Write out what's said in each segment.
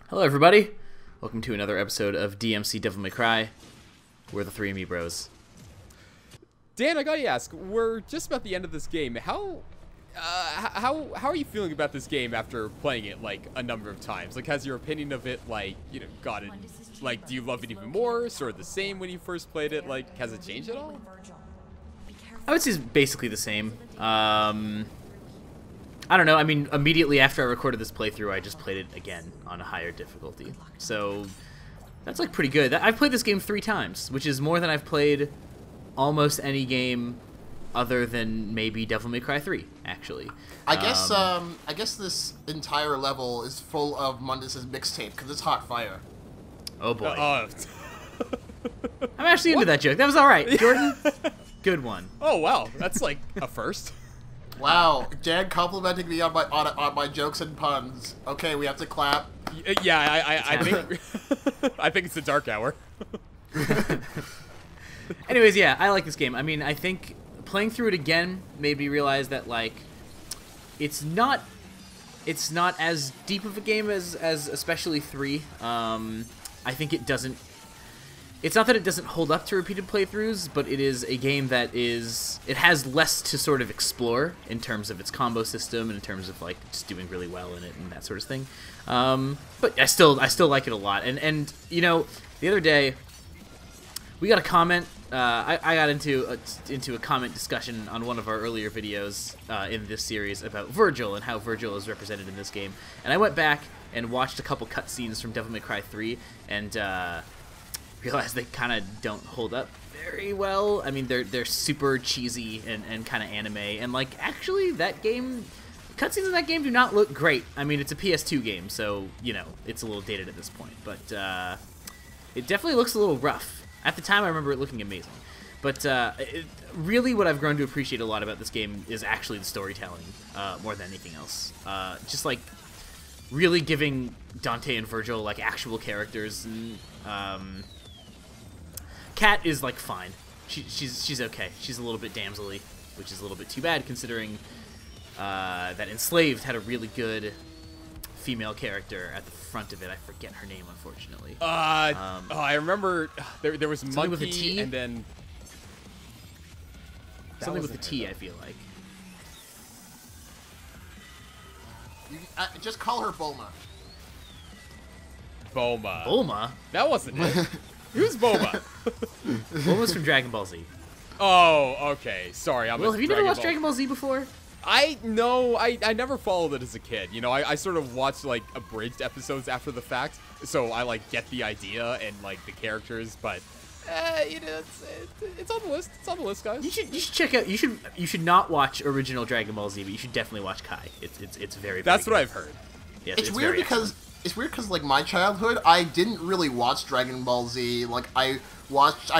Hello, everybody. Welcome to another episode of DmC Devil May Cry. We're the three me bros. Dan, I gotta ask, we're just about the end of this game. How are you feeling about this game after playing it like a number of times? Like, has your opinion of it gotten like, do you love it even more, sort of the same when you first played it? Like, has it changed at all? I would say it's basically the same. I don't know. I mean, immediately after I recorded this playthrough, I just played it again on a higher difficulty. So that's like pretty good. I've played this game 3 times, which is more than I've played almost any game other than maybe Devil May Cry 3, actually. I guess this entire level is full of Mundus' mixtape because it's hot fire. Oh boy. I'm actually into that joke. That was all right, Jordan. Good one. Oh wow, that's like a first. Wow, Dan complimenting me on my jokes and puns. Okay, we have to clap. Yeah, I think I think it's the dark hour. Anyways, yeah, I like this game. I mean, I think playing through it again made me realize that like it's not as deep of a game as especially 3. I think it doesn't. It's not that it doesn't hold up to repeated playthroughs, but it is a game that it has less to sort of explore in terms of its combo system and in terms of like just doing really well in it and that sort of thing. But I still like it a lot. And you know, the other day we got a comment. I got into a comment discussion on one of our earlier videos in this series about Virgil and how Virgil is represented in this game. And I went back and watched a couple cutscenes from Devil May Cry 3 and realized they kind of don't hold up very well. I mean, they're super cheesy and kind of anime, and like actually that game, cutscenes in that game do not look great. I mean, it's a PS2 game, so you know it's a little dated at this point, but it definitely looks a little rough. At the time, I remember it looking amazing. But really, what I've grown to appreciate a lot about this game is actually the storytelling more than anything else. Just like really giving Dante and Virgil like actual characters and. Kat is like fine. She's okay. She's a little bit damsel-y, which is a little bit too bad considering that Enslaved had a really good female character at the front of it. I forget her name, unfortunately. I remember there was something Monkey with a T? and then something with a T. I feel like. Just call her Bulma. Bulma. Bulma? That wasn't it. Who's Bulma? Bulma's from Dragon Ball Z. Oh, okay. Sorry, Well, have you never watched Dragon Ball Z before? I never followed it as a kid. You know, I sort of watched like abridged episodes after the fact, so I like get the idea and like the characters, but you know, it's on the list. It's on the list, guys. You should check out. You should not watch original Dragon Ball Z, but you should definitely watch Kai. It's very. That's good. what I've heard. Yes, It's weird because like my childhood, I didn't really watch Dragon Ball Z. Like I've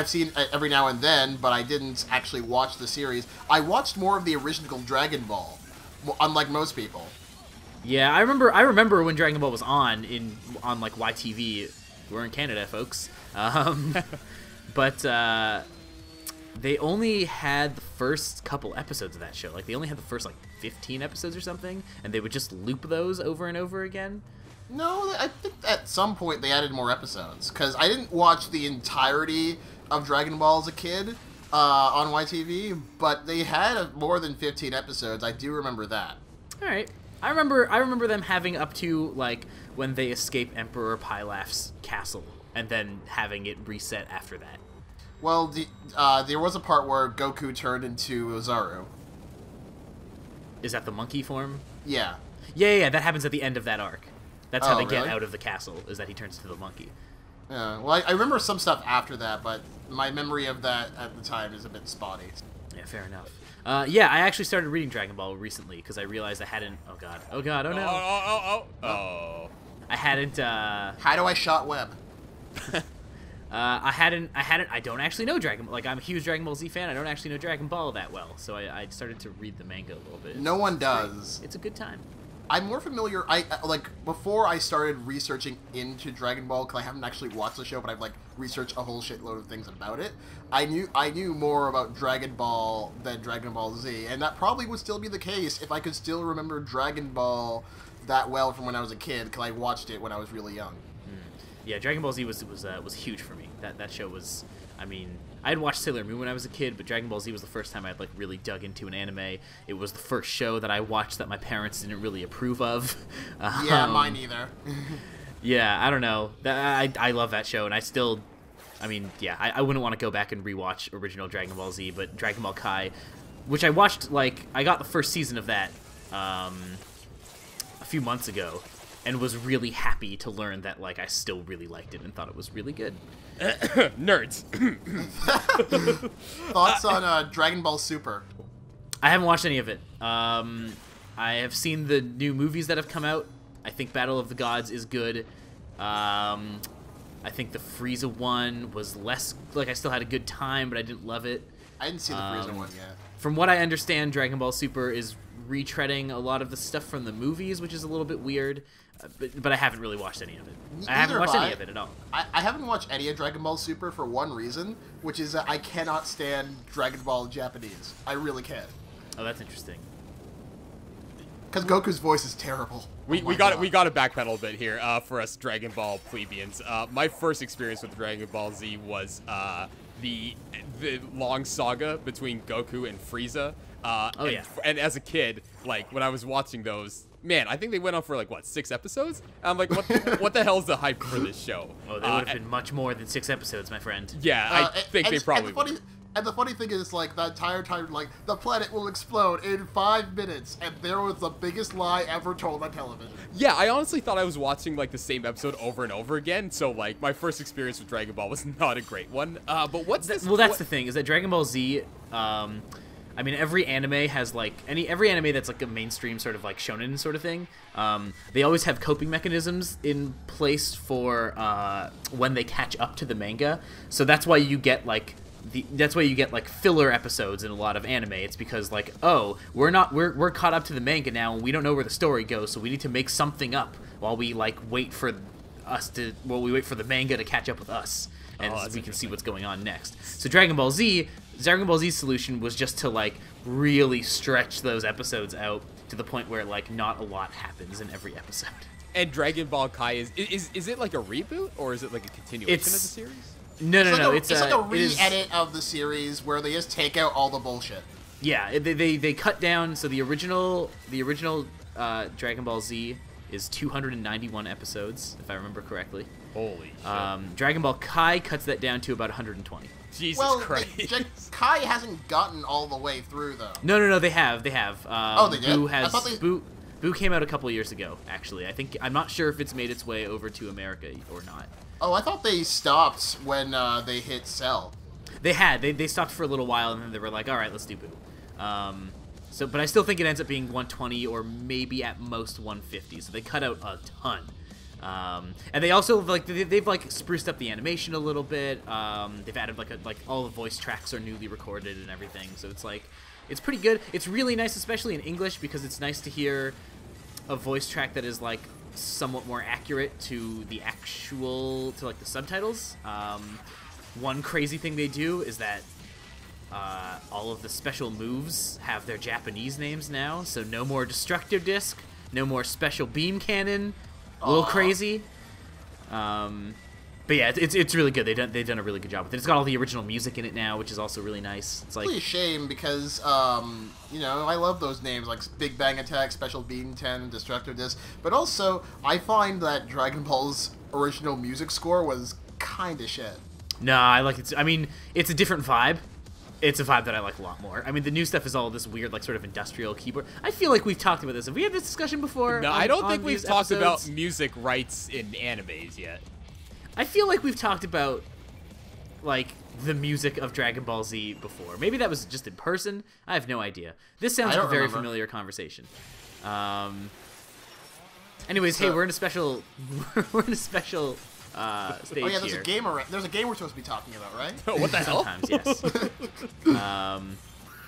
seen it every now and then, but I didn't actually watch the series. I watched more of the original Dragon Ball, unlike most people. Yeah, I remember when Dragon Ball was on like YTV. We're in Canada, folks. But they only had the first couple episodes of that show. Like they only had the first like 15 episodes or something, and they would just loop those over and over again. No, I think at some point they added more episodes, because I didn't watch the entirety of Dragon Ball as a kid on YTV, but they had more than 15 episodes. I do remember that. All right. I remember them having up to like when they escape Emperor Pilaf's castle, and then having it reset after that. Well, there was a part where Goku turned into Ozaru. Is that the monkey form? Yeah. Yeah, that happens at the end of that arc. That's how they get really? out of the castle, is that he turns into the monkey. Yeah, well, I remember some stuff after that, but my memory of that at the time is a bit spotty. Yeah, fair enough. Yeah, I actually started reading Dragon Ball recently because I realized I hadn't. Oh god, oh no. Oh. I hadn't. How do I shot web? I don't actually know Dragon Ball. Like, I'm a huge Dragon Ball Z fan. I don't actually know Dragon Ball that well, so I started to read the manga a little bit. No one does. It's a good time. I'm more familiar. Like before I started researching into Dragon Ball, because I haven't actually watched the show, but I've like researched a whole shitload of things about it. I knew more about Dragon Ball than Dragon Ball Z, and that probably would still be the case if I could still remember Dragon Ball that well from when I was a kid because I watched it when I was really young. Yeah, Dragon Ball Z was huge for me. That show was, I mean, I had watched Sailor Moon when I was a kid, but Dragon Ball Z was the first time I'd like really dug into an anime. It was the first show that I watched that my parents didn't really approve of. Yeah, mine either. Yeah, I don't know. I love that show, and I still, I mean, yeah, I wouldn't want to go back and rewatch original Dragon Ball Z, but Dragon Ball Kai, which I watched, like, I got the first season of that a few months ago, and was really happy to learn that, like, I still really liked it and thought it was really good. Nerds. Thoughts on Dragon Ball Super? I haven't watched any of it. I have seen the new movies that have come out. I think Battle of the Gods is good. I think the Frieza one was less, like, I still had a good time, but I didn't love it. I didn't see the Frieza one yet. From what I understand, Dragon Ball Super is retreading a lot of the stuff from the movies, which is a little bit weird. But I haven't really watched any of it. I haven't watched any of it at all. I haven't watched any of Dragon Ball Super for one reason, which is that I cannot stand Dragon Ball Japanese. I really can't. Oh, that's interesting. Because Goku's voice is terrible. We got to backpedal a bit here for us Dragon Ball plebeians. My first experience with Dragon Ball Z was the long saga between Goku and Frieza. And as a kid, like when I was watching those, man, I think they went on for like what, 6 episodes? I'm like, what the hell's the hype for this show? Oh, they would have been much more than 6 episodes, my friend. Yeah, I think they probably would. And the funny thing is, like, that entire time, like, the planet will explode in 5 minutes, and there was the biggest lie ever told on television. Yeah, I honestly thought I was watching, like, the same episode over and over again, so, like, my first experience with Dragon Ball was not a great one. But what's this? Well, that's the thing, is that Dragon Ball Z, I mean, every anime has, like, every anime that's, like, a mainstream sort of, like, shonen sort of thing, they always have coping mechanisms in place for when they catch up to the manga, so that's why you get, like, filler episodes in a lot of anime. It's because, like, oh, we're caught up to the manga now and we don't know where the story goes, so we need to make something up while we like wait for the manga to catch up with us, and we can see what's going on next. So Dragon Ball Z's solution was just to like really stretch those episodes out to the point where like not a lot happens in every episode. And Dragon Ball Kai is it like a reboot or is it like a continuation of the series? No. It's like a re-edit of the series where they just take out all the bullshit. Yeah, they cut down. So the original Dragon Ball Z is 291 episodes, if I remember correctly. Holy shit. Dragon Ball Kai cuts that down to about 120. Jesus Christ. Kai hasn't gotten all the way through though. No, they have. They did? Boo came out a couple years ago, actually. I'm not sure if it's made its way over to America or not. Oh, I thought they stopped when they hit Cell. They stopped for a little while, and then they were like, all right, let's do Boo. But I still think it ends up being 120 or maybe at most 150. So they cut out a ton. And they also they've like spruced up the animation a little bit. They've added like all the voice tracks are newly recorded and everything. So it's pretty good. It's really nice, especially in English, because it's nice to hear a voice track that is like somewhat more accurate to the subtitles. One crazy thing they do is that all of the special moves have their Japanese names now, so no more destructive disc, no more special beam cannon. A little crazy. But yeah, it's really good. They've done a really good job with it. It's got all the original music in it now, which is also really nice. It's like really a shame because I love those names like Big Bang Attack, Special Beam 10, Destructive Disc. But also, I find that Dragon Ball's original music score was kind of shit. No, I like it. I mean, it's a different vibe. It's a vibe that I like a lot more. I mean, the new stuff is all this weird, like, sort of industrial keyboard. I feel like we've talked about this. Have we had this discussion before? No, I don't think we've talked about music rights in animes yet. I feel like we've talked about, like, the music of Dragon Ball Z before. Maybe that was just in person. I have no idea. This sounds like a very familiar conversation. Anyways, hey, we're in a special stage oh yeah, there's here. There's a game we're supposed to be talking about, right? Oh, what the hell? Sometimes, yes.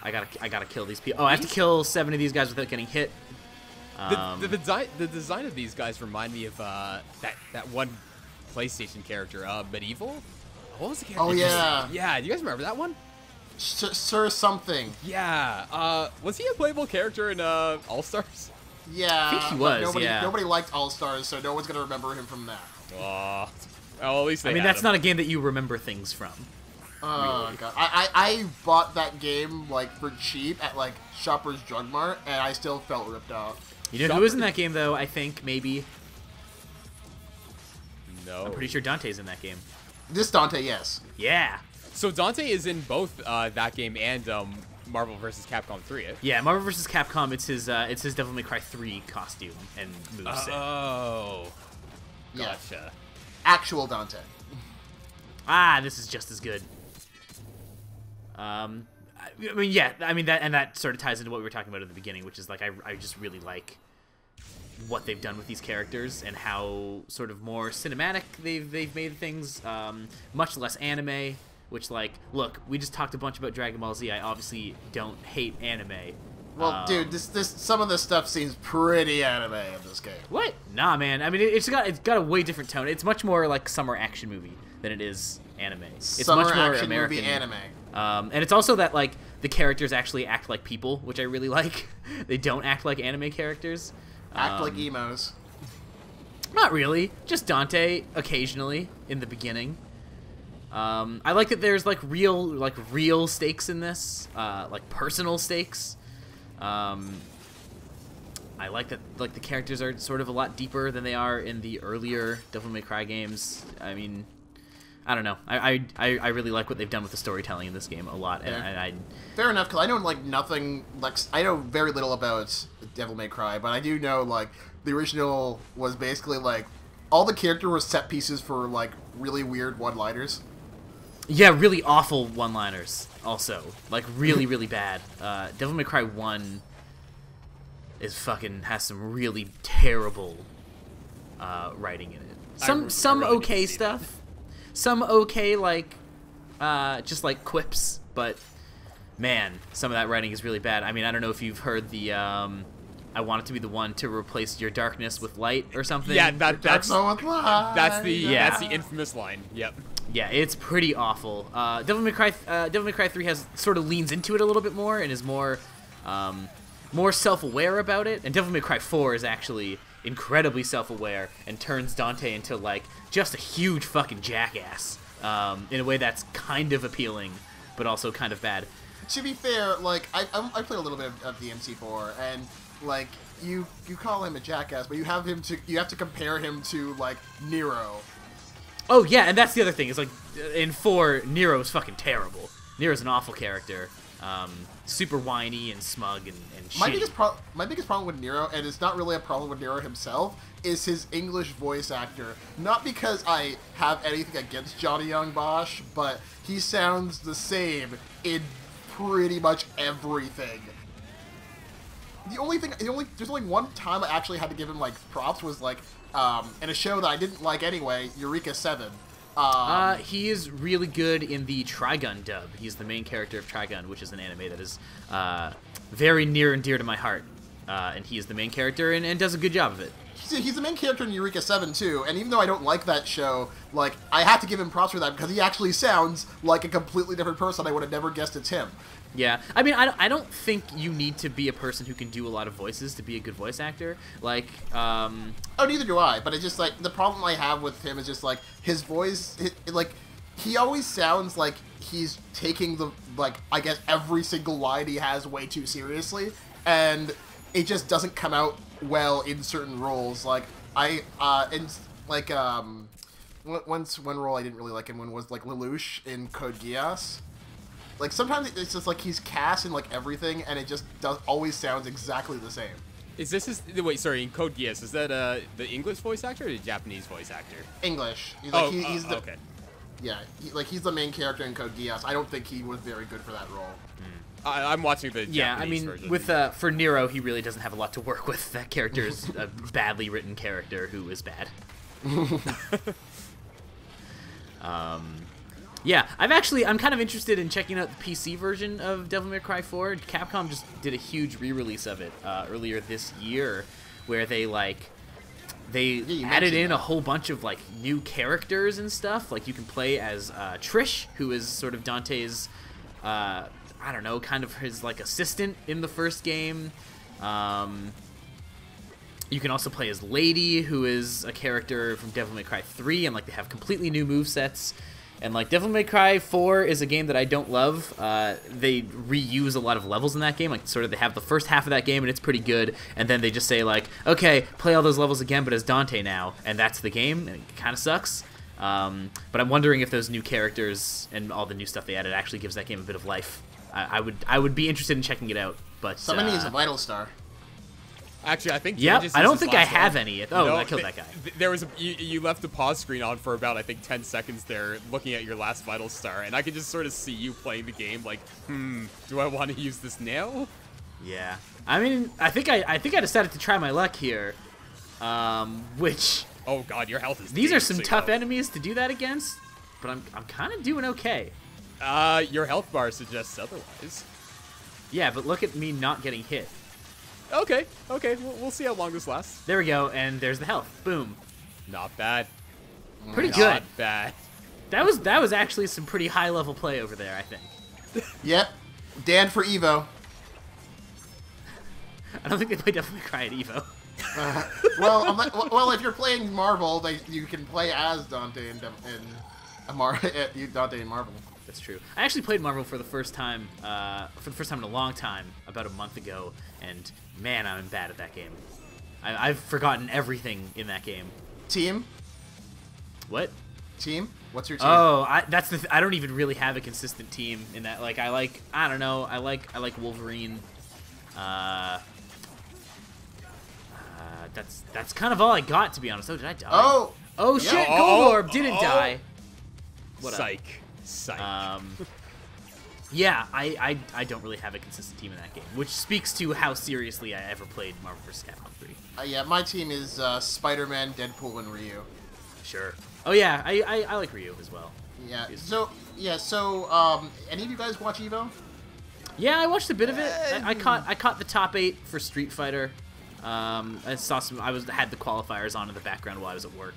I gotta kill these people. Oh, I have to kill 7 of these guys without getting hit. The design of these guys remind me of that one PlayStation character, Medieval. What was the character? Oh yeah. Yeah, do you guys remember that one? Sir something. Yeah. Was he a playable character in All Stars? Yeah, I think he was. Nobody liked All Stars, so no one's gonna remember him from that. Well, at least they I mean, had that's him. not a game that you remember things from. Oh Really? god, I bought that game like for cheap at like Shoppers Drug Mart, and I still felt ripped off. You know who is in that game though? I think maybe. No. I'm pretty sure Dante's in that game. This Dante, yes. Yeah. So Dante is in both that game and Marvel vs. Capcom 3. Eh? Yeah, Marvel vs. Capcom. It's his Devil May Cry 3 costume and moveset. Oh. Yeah. Gotcha. Actual Dante. Ah, this is just as good. I mean, yeah, I mean that sort of ties into what we were talking about at the beginning, which is like I just really like what they've done with these characters and how sort of more cinematic they've made things, much less anime. Which, like, look, we just talked a bunch about Dragon Ball Z. I obviously don't hate anime. Well, dude, this some of this stuff seems pretty anime in this game. What? Nah, man. I mean, it's got a way different tone. It's much more like summer action movie than it is anime. It's Summer much more action American movie anime. And it's also that like the characters actually act like people, which I really like. They don't act like anime characters. Act like emos. Not really. Just Dante occasionally in the beginning. I like that there's like real stakes in this, like personal stakes. I like that like the characters are sort of a lot deeper than they are in the earlier Devil May Cry games. I mean, I don't know. I really like what they've done with the storytelling in this game a lot, and I Fair enough, because I know like nothing. Like I know very little about Devil May Cry, but I do know like the original was basically like all the character was set pieces for like really weird one-liners. yeah, really awful one-liners. Also, like really bad. Devil May Cry 1 is fucking has some really terrible writing in it. Some really okay need to see that. stuff. Some okay like just like quips, but man, some of that writing is really bad. I mean, I don't know if you've heard the I want it to be the one to replace your darkness with light or something. Yeah, that's Yeah. the infamous line. Yep. Yeah, it's pretty awful. Devil May Cry 3 has sort of leans into it a little bit more and is more self-aware about it. And Devil May Cry 4 is actually incredibly self-aware and turns Dante into like just a huge fucking jackass in a way that's kind of appealing, but also kind of bad. To be fair, like I played a little bit of DmC4, and like you call him a jackass, but you have to compare him to like Nero. Oh yeah, and that's the other thing is like in 4, Nero's fucking terrible. Nero's an awful character, super whiny and smug and shitty. My biggest problem with Nero, and it's not really a problem with Nero himself, is his English voice actor. Not because I have anything against Johnny Young Bosch, but he sounds the same in pretty much everything. There's only one time I actually had to give him like props was like in a show that I didn't like anyway, Eureka 7. He is really good in the Trigun dub. He's the main character of Trigun, which is an anime that is very near and dear to my heart. And he is the main character and does a good job of it. He's the main character in Eureka 7 too, and even though I don't like that show, like I have to give him props for that because he actually sounds like a completely different person. I would have never guessed it's him. Yeah, I mean, I don't think you need to be a person who can do a lot of voices to be a good voice actor. Like, Oh, neither do I. But it's just like the problem I have with him is just like his voice. Like, he always sounds like he's taking the I guess every single line he has way too seriously, and it just doesn't come out well in certain roles. Like one role I didn't really like him in was like Lelouch in Code Geass. Like sometimes it's just like he's cast in like everything, and it just always sounds exactly the same. Is this wait? Sorry, in Code Geass, is that the English voice actor or the Japanese voice actor? English. He's okay. Yeah, he's the main character in Code Geass. I don't think he was very good for that role. I'm watching the Japanese version. with for Nero, he really doesn't have a lot to work with. That character is a badly written character who is bad. Yeah, I'm kind of interested in checking out the PC version of Devil May Cry 4. Capcom just did a huge re-release of it earlier this year, where they added in a whole bunch of like new characters and stuff. Like you can play as Trish, who is sort of Dante's, I don't know, kind of his like assistant in the first game. You can also play as Lady, who is a character from Devil May Cry 3, and like they have completely new movesets. And like Devil May Cry 4 is a game that I don't love. They reuse a lot of levels in that game. Like sort of they have the first half of that game and it's pretty good, and then they just say like, okay, play all those levels again, but as Dante now, and that's the game. And it kind of sucks. But I'm wondering if those new characters and all the new stuff they added actually gives that game a bit of life. I would be interested in checking it out. But somebody needs a Vital Star. Actually, I think. Yeah, I don't think I have any. Oh, no, I killed that guy. There was you left the pause screen on for about I think 10 seconds there, looking at your last Vital Star, and I could just sort of see you playing the game like, do I want to use this now? Yeah, I mean, I think I decided to try my luck here, which. Oh God, your health is. These are some tough enemies to do that against, but I'm kind of doing okay. Your health bar suggests otherwise. Yeah, but look at me not getting hit. Okay, we'll see how long this lasts. There we go, and there's the health. Boom. Not bad. Pretty good. Not bad. That was actually some pretty high level play over there, I think. Yep. Dan for Evo. I don't think they play Devil May Cry at Evo. Well, if you're playing Marvel, you can play as Dante and Dante and Marvel. That's true. I actually played Marvel for the first time in a long time, about a month ago, and man, I'm bad at that game. I've forgotten everything in that game. Team? What? Team? What's your team? Oh, I don't even really have a consistent team in that. Like I don't know. I like Wolverine. That's kind of all I got, to be honest. Oh, did I die? Oh shit! Yeah. Gold Orb didn't die. What Psych. Yeah, I don't really have a consistent team in that game, which speaks to how seriously I ever played Marvel vs. Capcom 3. Yeah, my team is Spider-Man, Deadpool, and Ryu. Sure. Oh yeah, I like Ryu as well. Yeah. So any of you guys watch Evo? Yeah, I watched a bit of it. I caught the top 8 for Street Fighter. I saw some. Had the qualifiers on in the background while I was at work.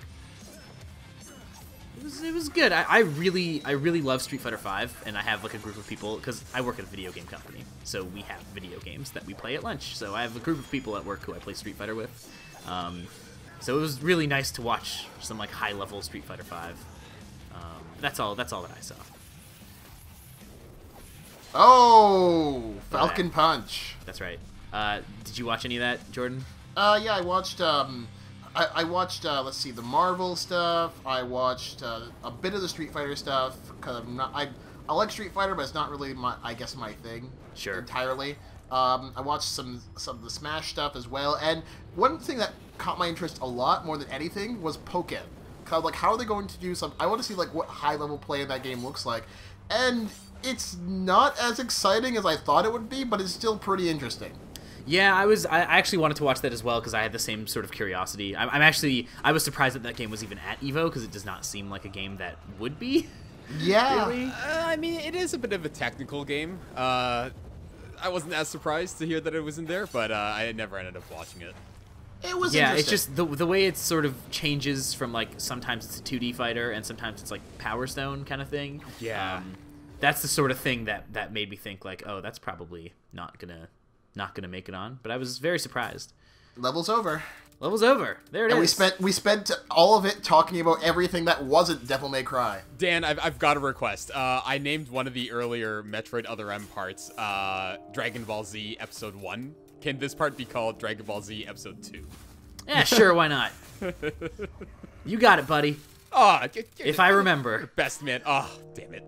It was good. I really love Street Fighter 5, and I have like a group of people because I work at a video game company, so we have video games that we play at lunch. So I have a group of people at work who I play Street Fighter with. So it was really nice to watch some like high level Street Fighter 5. That's all that I saw. Oh, Falcon Punch. That's right. Did you watch any of that, Jordan? Yeah, I watched. I watched. Let's see, the Marvel stuff. I watched a bit of the Street Fighter stuff because I'm not. I like Street Fighter, but it's not really my thing. Sure. Entirely. I watched some of the Smash stuff as well, and one thing that caught my interest a lot more than anything was Pokken. Cause like, how are they going to do some? I want to see like what high level play in that game looks like, and it's not as exciting as I thought it would be, but it's still pretty interesting. Yeah, I actually wanted to watch that as well because I had the same sort of curiosity. I was surprised that game was even at Evo because it does not seem like a game that would be. Yeah. Really? I mean, it is a bit of a technical game. I wasn't as surprised to hear that it was in there, but I never ended up watching it. It was yeah, interesting. it's just the way it sort of changes from like sometimes it's a 2D fighter and sometimes it's like Power Stone kind of thing. Yeah. That's the sort of thing that made me think like, oh, that's probably not gonna make it on. But I was very surprised. Level's over. Level's over. There it is. And we spent all of it talking about everything that wasn't Devil May Cry. Dan, I've got a request. I named one of the earlier Metroid Other M parts Dragon Ball Z Episode 1. Can this part be called Dragon Ball Z Episode 2? Yeah, sure, why not? You got it, buddy. Oh, if I remember. Best man. Oh, damn it.